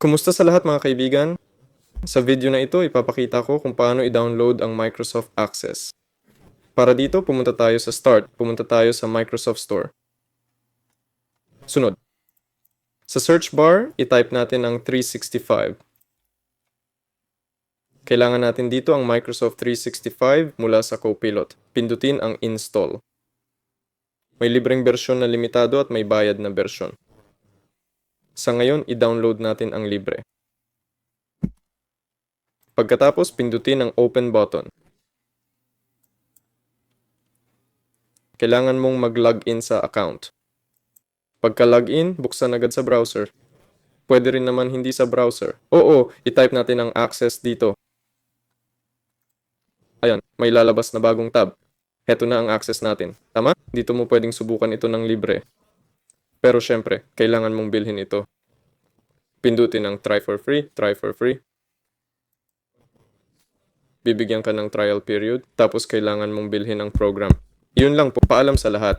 Kumusta sa lahat mga kaibigan? Sa video na ito, ipapakita ko kung paano i-download ang Microsoft Access. Para dito, pumunta tayo sa Start, pumunta tayo sa Microsoft Store. Sunod. Sa search bar, i-type natin ang 365. Kailangan natin dito ang Microsoft 365 mula sa Copilot. Pindutin ang Install. May libreng bersyon na limitado at may bayad na bersyon. Sa ngayon, i-download natin ang libre. Pagkatapos, pindutin ang Open button. Kailangan mong mag-login sa account. Pagka-login, buksan agad sa browser. Pwede rin naman hindi sa browser. Oo, i-type natin ang access dito. Ayan, may lalabas na bagong tab. Heto na ang access natin. Tama? Dito mo pwedeng subukan ito ng libre. Pero syempre, kailangan mong bilhin ito. Pindutin ang try for free, try for free. Bibigyan ka ng trial period, tapos kailangan mong bilhin ang program. Iyon lang po, paalam sa lahat.